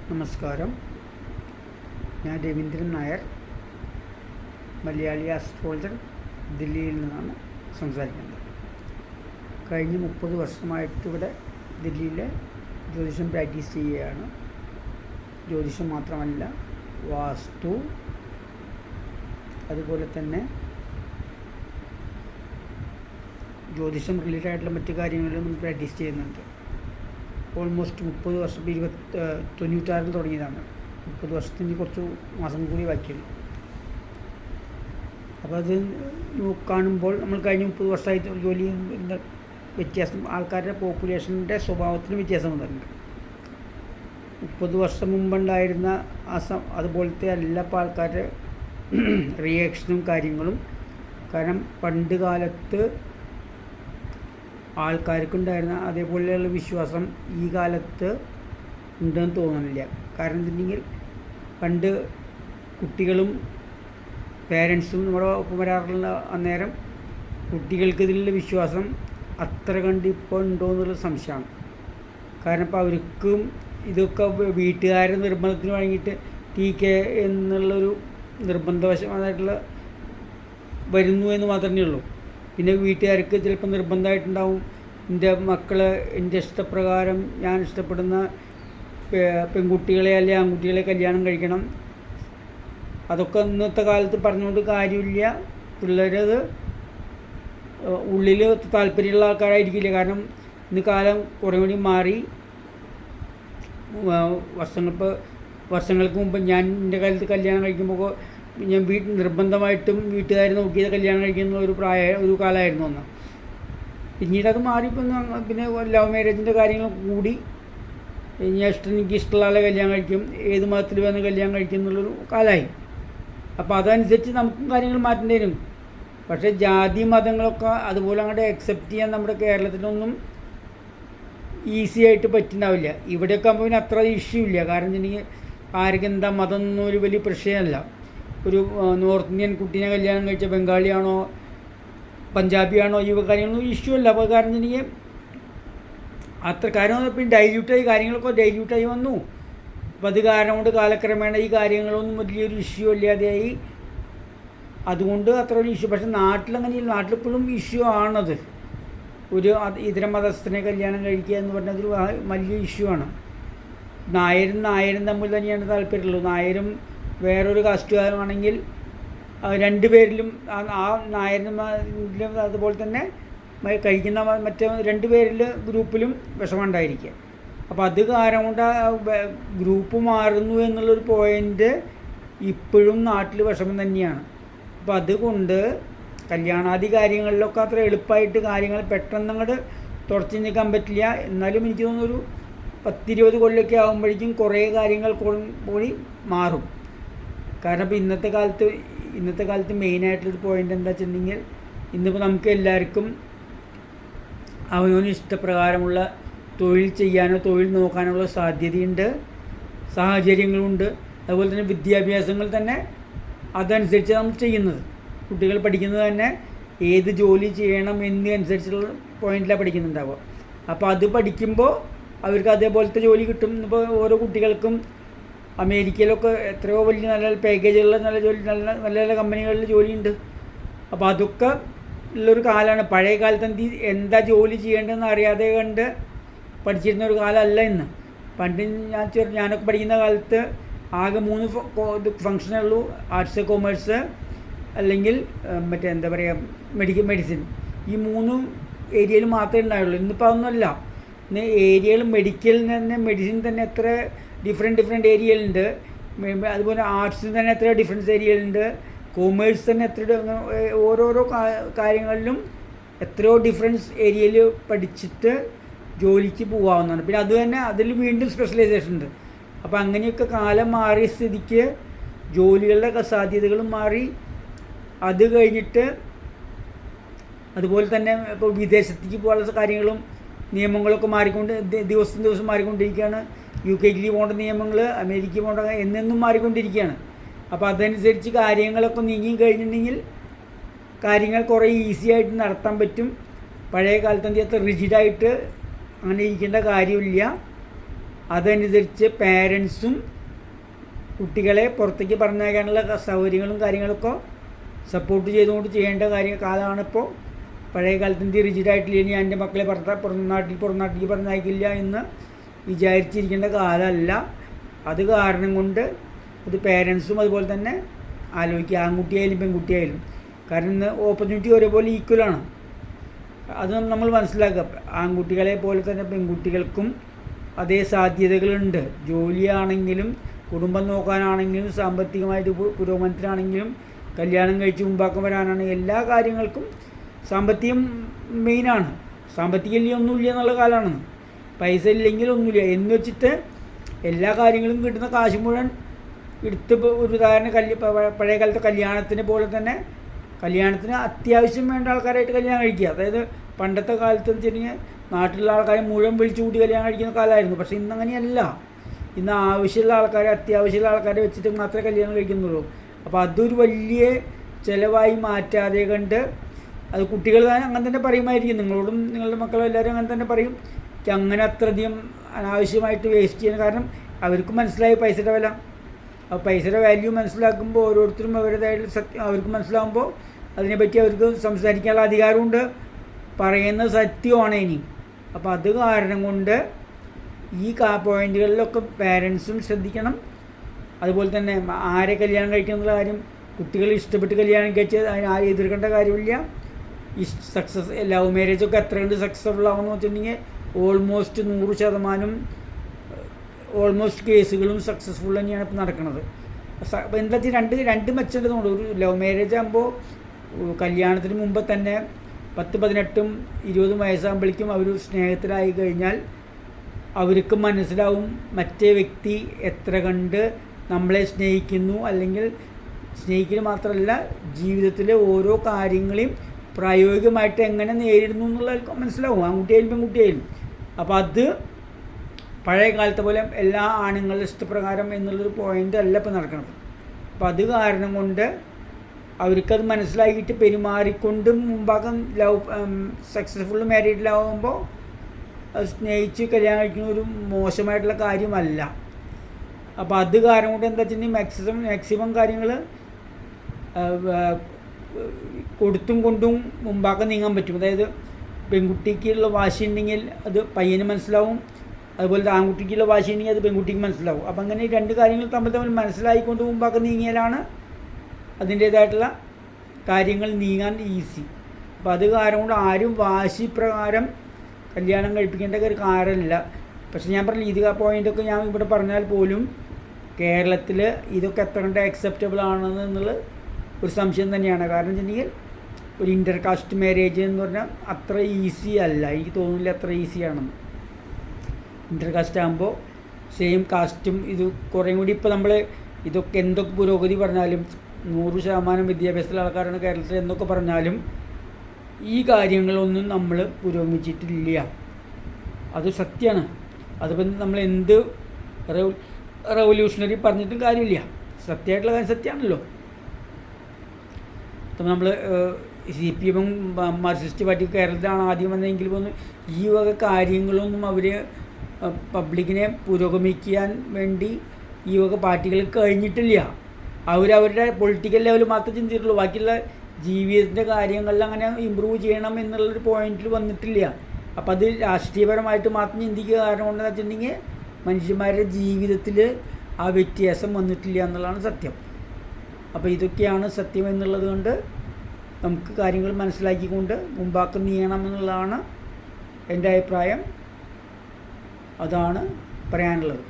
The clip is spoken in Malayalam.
നമസ്കാരം. ഞാൻ രവീന്ദ്രൻ നായർ, മലയാളി ആസ്ട്രോളജർ, ദില്ലിയിൽ നിന്നാണ് സംസാരിക്കുന്നത്. കഴിഞ്ഞ 30 വർഷമായിട്ട് ഇവിടെ ദില്ലിയിൽ ജ്യോതിഷം പ്രാക്ടീസ് ചെയ്യുകയാണ്. ജ്യോതിഷം മാത്രമല്ല, വാസ്തു, അതുപോലെ തന്നെ ജ്യോതിഷം റിലേറ്റഡ് ആയിട്ടുള്ള മറ്റു കാര്യങ്ങളിലും നമ്മൾ പ്രാക്ടീസ് ചെയ്യുന്നുണ്ട്. ഓൾമോസ്റ്റ് 30 വർഷം, 96 തുടങ്ങിയതാണ്. 30 വർഷത്തിന് കുറച്ച് മാസം കൂടി ബാക്കിയുള്ളൂ. അപ്പോൾ അത് കാണുമ്പോൾ നമ്മൾ കഴിഞ്ഞ 30 വർഷമായിട്ട് ജോലി ചെയ്യുന്ന വ്യത്യാസം, ആൾക്കാരുടെ പോപ്പുലേഷൻ്റെ സ്വഭാവത്തിന് വ്യത്യാസം വന്നിട്ടുണ്ട്. 30 വർഷം മുമ്പുണ്ടായിരുന്ന അതുപോലത്തെ അല്ല ഇപ്പോൾ ആൾക്കാരുടെ റിയാക്ഷനും കാര്യങ്ങളും. കാരണം പണ്ട് കാലത്ത് ആൾക്കാർക്കുണ്ടായിരുന്ന അതേപോലെയുള്ള വിശ്വാസം ഈ കാലത്ത് ഉണ്ടെന്ന് തോന്നുന്നില്ല. കാരണം എന്തുണ്ടെങ്കിൽ പണ്ട് കുട്ടികളും പേരൻസും നമ്മുടെ ഒപ്പം വരാറുള്ള അന്നേരം കുട്ടികൾക്ക് ഇതിലുള്ള വിശ്വാസം അത്ര കണ്ട് ഇപ്പോൾ ഉണ്ടോ എന്നുള്ള സംശയമാണ്. കാരണം ഇപ്പോൾ അവർക്കും ഇതൊക്കെ വീട്ടുകാരുടെ നിർബന്ധത്തിന് വഴങ്ങിയിട്ട് TK എന്നുള്ളൊരു നിർബന്ധവശമായിട്ടുള്ള വരുന്നു എന്ന് മാത്രമേ ഉള്ളൂ. പിന്നെ വീട്ടുകാർക്ക് ചിലപ്പോൾ നിർബന്ധമായിട്ടുണ്ടാവും, എൻ്റെ മക്കളെ എൻ്റെ ഇഷ്ടപ്രകാരം ഞാൻ ഇഷ്ടപ്പെടുന്ന പെൺകുട്ടികളെ അല്ലെങ്കിൽ ആൺകുട്ടികളെ കല്യാണം കഴിക്കണം. അതൊക്കെ ഇന്നത്തെ കാലത്ത് പറഞ്ഞുകൊണ്ട് കാര്യമില്ല. പിള്ളേരത് ഉള്ളിൽ താല്പര്യമുള്ള ആൾക്കാരായിരിക്കില്ല. കാരണം ഇന്ന് കാലം കുറേ കൂടി മാറി. വർഷങ്ങൾക്ക് മുമ്പ് ഞാൻ എൻ്റെ കാലത്ത് കല്യാണം കഴിക്കുമ്പോൾ ഞാൻ നിർബന്ധമായിട്ടും വീട്ടുകാർ നോക്കിയത് കല്യാണം കഴിക്കുന്ന ഒരു കാലമായിരുന്നു അന്ന്. പിന്നീട് അത് മാറിയപ്പോൾ പിന്നെ ലവ് മാരേജിൻ്റെ കാര്യങ്ങൾ കൂടി. എനിക്ക് ഇഷ്ടമുള്ള ആളെ കല്യാണം കഴിക്കും, ഏത് മതത്തിൽ വന്ന് കല്യാണം കഴിക്കും എന്നുള്ളൊരു കാലമായി. അപ്പോൾ അതനുസരിച്ച് നമുക്കും കാര്യങ്ങൾ മാറ്റേണ്ടി വരും. പക്ഷേ ജാതി മതങ്ങളൊക്കെ അതുപോലെ അങ്ങോട്ട് അക്സെപ്റ്റ് ചെയ്യാൻ നമ്മുടെ കേരളത്തിലൊന്നും ഈസി ആയിട്ട് പറ്റുന്നുണ്ടാവില്ല. ഇവിടെയൊക്കെ ആകുമ്പോൾ പിന്നെ അത്ര ഇഷ്യൂ ഇല്ല. കാരണം വെച്ചിട്ടുണ്ടെങ്കിൽ ആർക്കും എന്താ മതം എന്നൊരു വലിയ പ്രശ്നമല്ല. ഒരു നോർത്ത് ഇന്ത്യൻ കുട്ടീനെ കല്യാണം കഴിച്ച ബംഗാളിയാണോ പഞ്ചാബിയാണോ ഈ കാര്യങ്ങളൊന്നും ഇഷ്യൂ അല്ല. അപ്പോൾ കാരണം വെച്ചിട്ടുണ്ടെങ്കിൽ അത്ര കാര്യം ഇപ്പം കാര്യങ്ങളൊക്കെ ഡൈല്യൂട്ടായി വന്നു. അപ്പോൾ അത് കാരണം കൊണ്ട് കാലക്രമേണ ഈ കാര്യങ്ങളൊന്നും വലിയൊരു ഇഷ്യൂ ഇല്ലാതെയായി. അതുകൊണ്ട് അത്ര ഒരു ഇഷ്യൂ. പക്ഷേ നാട്ടിലിപ്പോഴും ഇഷ്യൂ ആണത്. ഒരു ഇതര മതസ്ഥനെ കല്യാണം കഴിക്കുക എന്ന് പറഞ്ഞതൊരു വലിയ ഇഷ്യൂ ആണ്. നായരും തമ്മിൽ തന്നെയാണ് താല്പര്യമുള്ളത്. നായരും വേറൊരു കാസ്റ്റുകാരുമാണെങ്കിൽ രണ്ടുപേരിലും ആ നായരിലും അതുപോലെ തന്നെ കഴിക്കുന്ന മറ്റേ 2 പേരിൽ ഗ്രൂപ്പിലും വിഷമമുണ്ടായിരിക്കുക. അപ്പോൾ അത് കാരണം കൊണ്ട് ഗ്രൂപ്പ് മാറുന്നു എന്നുള്ളൊരു പോയിൻ്റ് ഇപ്പോഴും നാട്ടിൽ വിഷമം തന്നെയാണ്. അപ്പോൾ അതുകൊണ്ട് കല്യാണാദി കാര്യങ്ങളിലൊക്കെ അത്ര എളുപ്പമായിട്ട് കാര്യങ്ങൾ പെട്ടെന്ന് അങ്ങോട്ട് തുടച്ചു നിൽക്കാൻ പറ്റില്ല. എന്നാലും എനിക്ക് തോന്നുന്നൊരു 10-20 കൊല്ലമൊക്കെ ആകുമ്പോഴേക്കും കുറേ കാര്യങ്ങൾ കൂടി മാറും. കാരണം ഇപ്പോൾ ഇന്നത്തെ കാലത്ത് മെയിനായിട്ടുള്ളൊരു പോയിൻ്റ് എന്താ വെച്ചിട്ടുണ്ടെങ്കിൽ, ഇന്നിപ്പോൾ നമുക്ക് എല്ലാവർക്കും അവനവന് ഇഷ്ടപ്രകാരമുള്ള തൊഴിൽ ചെയ്യാനോ തൊഴിൽ നോക്കാനുള്ള സാധ്യതയുണ്ട്, സാഹചര്യങ്ങളുണ്ട്. അതുപോലെ തന്നെ വിദ്യാഭ്യാസങ്ങൾ തന്നെ അതനുസരിച്ച് നമ്മൾ ചെയ്യുന്നത്. കുട്ടികൾ പഠിക്കുന്നത് തന്നെ ഏത് ജോലി ചെയ്യണം എന്നനുസരിച്ചുള്ള പോയിന്റിലാണ് പഠിക്കുന്നുണ്ടാവുക. അപ്പോൾ അത് പഠിക്കുമ്പോൾ അവർക്ക് അതേപോലത്തെ ജോലി കിട്ടും. ഇപ്പോൾ ഓരോ കുട്ടികൾക്കും അമേരിക്കയിലൊക്കെ എത്രയോ വലിയ നല്ല പാക്കേജുള്ള നല്ല നല്ല കമ്പനികളിൽ ജോലിയുണ്ട്. അപ്പോൾ അതൊക്കെ ഉള്ളൊരു കാലമാണ്. പഴയ കാലത്ത് എന്താ ജോലി ചെയ്യേണ്ടതെന്ന് അറിയാതെ കണ്ട് പഠിച്ചിരുന്ന ഒരു കാലമല്ല ഇന്ന്. പണ്ട് ഞാനൊക്കെ പഠിക്കുന്ന കാലത്ത് ആകെ 3 ഫംഗ്ഷനേ ഉള്ളൂ: ആർട്സ്, കൊമേഴ്സ്, അല്ലെങ്കിൽ എന്താ പറയുക മെഡിസിൻ. ഈ 3 ഏരിയയിൽ മാത്രമേ ഉണ്ടായുള്ളൂ. ഇന്നിപ്പോൾ അതൊന്നുമല്ല. ഇന്ന് ഏരിയകൾ മെഡിക്കലിൽ തന്നെ മെഡിസിൻ തന്നെ എത്ര ഡിഫറെൻറ്റ് ഏരിയകളുണ്ട്. അതുപോലെ ആർട്സിൽ തന്നെ എത്ര ഡിഫറൻസ് ഏരിയകളുണ്ട്. കൊമേഴ്സ് തന്നെ ഓരോരോ കാര്യങ്ങളിലും എത്രയോ ഡിഫറൻസ് ഏരിയയിൽ പഠിച്ചിട്ട് ജോലിക്ക് പോകാവുന്നതാണ്. പിന്നെ അത് തന്നെ അതിൽ വീണ്ടും സ്പെഷ്യലൈസേഷൻ ഉണ്ട്. അപ്പോൾ അങ്ങനെയൊക്കെ കാലം മാറിയ സ്ഥിതിക്ക് ജോലികളുടെ സാധ്യതകളും മാറി. അത് കഴിഞ്ഞിട്ട് അതുപോലെ തന്നെ ഇപ്പോൾ വിദേശത്തേക്ക് പോകാനുള്ള കാര്യങ്ങളും നിയമങ്ങളൊക്കെ ദിവസം മാറിക്കൊണ്ടിരിക്കുകയാണ്. UK പോകേണ്ട നിയമങ്ങൾ, അമേരിക്ക പോകേണ്ട എന്നെന്നും മാറിക്കൊണ്ടിരിക്കുകയാണ്. അപ്പോൾ അതനുസരിച്ച് കാര്യങ്ങളൊക്കെ നീങ്ങി കഴിഞ്ഞിട്ടുണ്ടെങ്കിൽ കാര്യങ്ങൾ കുറേ ഈസി ആയിട്ട് നടത്താൻ പറ്റും. പഴയ കാലത്ത് അത്ര റിജിഡായിട്ട് അങ്ങനെ ഇരിക്കേണ്ട കാര്യമില്ല. അതനുസരിച്ച് പേരൻസും കുട്ടികളെ പുറത്തേക്ക് പറഞ്ഞയക്കാനുള്ള സൗകര്യങ്ങളും കാര്യങ്ങളൊക്കെ സപ്പോർട്ട് ചെയ്തുകൊണ്ട് ചെയ്യേണ്ട കാലമാണിപ്പോൾ. പഴയ കാലത്ത് റിജിഡായിട്ടില്ല, ഇനി എൻ്റെ മക്കളെ പുറം നാട്ടിലേക്ക് പറഞ്ഞയക്കില്ല എന്ന് വിചാരിച്ചിരിക്കേണ്ട കാലമല്ല. അത് കാരണം കൊണ്ട് അത് പേരൻസും അതുപോലെ തന്നെ ആലോചിക്കുക, ആൺകുട്ടിയായാലും പെൺകുട്ടിയായാലും. കാരണം ഇന്ന് ഓപ്പർച്യൂണിറ്റി ഒരേപോലെ ഈക്വലാണ്. അത് നമ്മൾ മനസ്സിലാക്കുക. ആൺകുട്ടികളെ പോലെ തന്നെ പെൺകുട്ടികൾക്കും അതേ സാധ്യതകളുണ്ട്. ജോലിയാണെങ്കിലും കുടുംബം നോക്കാനാണെങ്കിലും സാമ്പത്തികമായിട്ട് പുരോഗമനത്തിനാണെങ്കിലും കല്യാണം കഴിച്ച് മുമ്പാക്കം വരാനാണെങ്കിൽ എല്ലാ കാര്യങ്ങൾക്കും സാമ്പത്തികം മെയിനാണ്. സാമ്പത്തികം ഇല്ലെങ്കിൽ ഒന്നുമില്ല എന്നുള്ള കാലമാണ്. പൈസ ഇല്ലെങ്കിൽ ഒന്നുമില്ല എന്ന് വെച്ചിട്ട് എല്ലാ കാര്യങ്ങളും കിട്ടുന്ന കാശ് മുഴുവൻ എടുത്ത് ഒരു ഉദാഹരണം പഴയ കാലത്തെ കല്യാണത്തിനെ പോലെ തന്നെ കല്യാണത്തിന് അത്യാവശ്യം വേണ്ട ആൾക്കാരായിട്ട് കല്യാണം കഴിക്കുക. അതായത് പണ്ടത്തെ കാലത്ത് എന്ന് വെച്ചിട്ടുണ്ടെങ്കിൽ നാട്ടിലുള്ള ആൾക്കാരെ മുഴുവൻ വിളിച്ചു കൂട്ടി കല്യാണം കഴിക്കുന്ന കാലമായിരുന്നു. പക്ഷേ ഇന്നങ്ങനെയല്ല. ഇന്ന് ആവശ്യമുള്ള ആൾക്കാരെ അത്യാവശ്യമുള്ള ആൾക്കാരെ വെച്ചിട്ട് മാത്രമേ കല്യാണം കഴിക്കുന്നുള്ളൂ. അപ്പോൾ അതൊരു വലിയ ചിലവായി മാറ്റാതെ കണ്ട് അത് കുട്ടികൾ അങ്ങനെ തന്നെ പറയുമായിരിക്കും. നിങ്ങളോടും നിങ്ങളുടെ മക്കളും എല്ലാവരും അങ്ങനെ തന്നെ പറയും. അങ്ങനെ അത്രയധികം അനാവശ്യമായിട്ട് വേസ്റ്റ് ചെയ്യുന്ന കാരണം അവർക്കും മനസ്സിലായി പൈസയുടെ വില. അപ്പോൾ പൈസയുടെ വാല്യൂ മനസ്സിലാക്കുമ്പോൾ ഓരോരുത്തരും അവരുടേതായിട്ട് അവർക്ക് മനസ്സിലാകുമ്പോൾ അതിനെപ്പറ്റി അവർക്ക് സംസാരിക്കാനുള്ള അധികാരമുണ്ട്. പറയുന്ന സത്യമാണ് ഇനി. അപ്പോൾ അത് കാരണം കൊണ്ട് ഈ പോയിന്റുകളിലൊക്കെ പാരൻസും ശ്രദ്ധിക്കണം. അതുപോലെ തന്നെ ആരെ കല്യാണം കഴിക്കുന്നുള്ള കാര്യം കുട്ടികൾ ഇഷ്ടപ്പെട്ട് കല്യാണം കഴിച്ച് അതിന് ആരും എതിർക്കേണ്ട കാര്യമില്ല. ഈ ലവ് മാരേജൊക്കെ എത്ര കണ്ട് സക്സസ്ഫുൾ ആവുമെന്ന് വെച്ചിട്ടുണ്ടെങ്കിൽ ഓൾമോസ്റ്റ് 100% ഓൾമോസ്റ്റ് കേസുകളും സക്സസ്ഫുൾ തന്നെയാണ് ഇപ്പോൾ നടക്കുന്നത്. അപ്പോൾ എന്താ വെച്ചാൽ രണ്ട് മെച്ചമുണ്ടെന്നുള്ളൂ. ഒരു ലവ് മാരേജ് ആകുമ്പോൾ കല്യാണത്തിന് മുമ്പ് തന്നെ 10, 18, 20 വയസ്സാകുമ്പോഴേക്കും അവർ സ്നേഹത്തിലായി കഴിഞ്ഞാൽ അവർക്ക് മനസ്സിലാവും മറ്റേ വ്യക്തി എത്ര കണ്ട് നമ്മളെ സ്നേഹിക്കുന്നു, അല്ലെങ്കിൽ സ്നേഹിക്കുക മാത്രമല്ല ജീവിതത്തിലെ ഓരോ കാര്യങ്ങളെയും പ്രായോഗികമായിട്ട് എങ്ങനെ നേരിടുന്നു എന്നുള്ളത് മനസ്സിലാവും, ആൺകുട്ടിയായാലും പെൺകുട്ടിയായാലും. അപ്പോൾ അത് പഴയ കാലത്തെ പോലെ എല്ലാ ആണുങ്ങളുടെ ഇഷ്ടപ്രകാരം എന്നുള്ളൊരു പോയിൻ്റ് അല്ല ഇപ്പോൾ നടക്കുന്നത്. അപ്പോൾ അത് കാരണം കൊണ്ട് അവർക്കത് മനസ്സിലാക്കിയിട്ട് പെരുമാറിക്കൊണ്ടും മുമ്പാക്കം സക്സസ്ഫുൾ മാരീഡിലാവുമ്പോൾ അത് സ്നേഹിച്ച് കല്യാണം കഴിക്കുന്ന ഒരു മോശമായിട്ടുള്ള കാര്യമല്ല. അപ്പോൾ അത് കാരണം കൊണ്ട് എന്താ വെച്ചിട്ടുണ്ടെങ്കിൽ മാക്സിമം കാര്യങ്ങൾ കൊടുത്തും കൊണ്ടും മുമ്പാക്കം നീങ്ങാൻ പറ്റും. അതായത് പെൺകുട്ടിക്കുള്ള വാശി ഉണ്ടെങ്കിൽ അത് പയ്യന് മനസ്സിലാവും, അതുപോലെ ആൺകുട്ടിക്കുള്ള വാശി ഉണ്ടെങ്കിൽ അത് പെൺകുട്ടിക്ക് മനസ്സിലാവും. അപ്പം അങ്ങനെ ഈ രണ്ട് കാര്യങ്ങൾ തമ്മിൽ മനസ്സിലായിക്കൊണ്ട് മുമ്പാക്കം നീങ്ങിയാലാണ് അതിൻ്റേതായിട്ടുള്ള കാര്യങ്ങൾ നീങ്ങാൻ ഈസി. അപ്പം അത് കാരണം കൊണ്ട് ആരും വാശി പ്രകാരം കല്യാണം കഴിപ്പിക്കേണ്ട ഒരു കാര്യമില്ല. പക്ഷെ ഞാൻ പറഞ്ഞില്ല, ഇത് പോയിൻ്റൊക്കെ ഞാൻ ഇവിടെ പറഞ്ഞാൽ പോലും കേരളത്തിൽ ഇതൊക്കെ എത്ര കണ്ട് അക്സെപ്റ്റബിൾ ആണെന്നുള്ള ഒരു സംശയം തന്നെയാണ്. കാരണം വെച്ചിട്ടുണ്ടെങ്കിൽ ഒരു ഇൻ്റർ കാസ്റ്റ് മാരേജ് എന്ന് പറഞ്ഞാൽ അത്ര ഈസി അല്ല, എനിക്ക് തോന്നുന്നില്ല അത്ര ഈസിയാണെന്ന്. ഇൻ്റർ കാസ്റ്റ് ആകുമ്പോൾ സെയിം കാസ്റ്റും ഇത് കുറേ കൂടി ഇപ്പോൾ നമ്മൾ ഇതൊക്കെ എന്തൊക്കെ പുരോഗതി പറഞ്ഞാലും 100% വിദ്യാഭ്യാസത്തിലുള്ള ആൾക്കാരാണ് കേരളത്തിൽ എന്നൊക്കെ പറഞ്ഞാലും ഈ കാര്യങ്ങളൊന്നും നമ്മൾ പുരോഗമിച്ചിട്ടില്ല. അത് സത്യമാണ്. അതിപ്പോൾ നമ്മൾ എന്ത് റെവല്യൂഷണറി പറഞ്ഞിട്ടും കാര്യമില്ല. സത്യമായിട്ടുള്ള കാര്യം സത്യമാണല്ലോ. അപ്പം നമ്മൾ CPM മാർക്സിസ്റ്റ് പാർട്ടി കേരളത്തിലാണ് ആദ്യം വന്നതെങ്കിൽ പോലും ഈ വക കാര്യങ്ങളൊന്നും അവർ പബ്ലിക്കിനെ പുരോഗമിക്കാൻ വേണ്ടി ഈ വക പാർട്ടികൾ കഴിഞ്ഞിട്ടില്ല. അവരവരുടെ പൊളിറ്റിക്കൽ ലെവൽ മാത്രമേ ചിന്തിച്ചിട്ടുള്ളൂ. ബാക്കിയുള്ള ജീവിതത്തിൻ്റെ കാര്യങ്ങളിൽ അങ്ങനെ ഇമ്പ്രൂവ് ചെയ്യണം എന്നുള്ളൊരു പോയിന്റിൽ വന്നിട്ടില്ല. അപ്പം അത് രാഷ്ട്രീയപരമായിട്ട് മാത്രം ചിന്തിക്കുക. കാരണം കൊണ്ടെന്ന് വെച്ചിട്ടുണ്ടെങ്കിൽ മനുഷ്യന്മാരുടെ ജീവിതത്തിൽ ആ വ്യത്യാസം വന്നിട്ടില്ല എന്നുള്ളതാണ് സത്യം. അപ്പോൾ ഇതൊക്കെയാണ് സത്യം എന്നുള്ളത് കൊണ്ട് നമുക്ക് കാര്യങ്ങൾ മനസ്സിലാക്കിക്കൊണ്ട് മുമ്പാക്കം നീങ്ങണം എന്നുള്ളതാണ് എൻ്റെ അഭിപ്രായം. അതാണ് പറയാനുള്ളത്.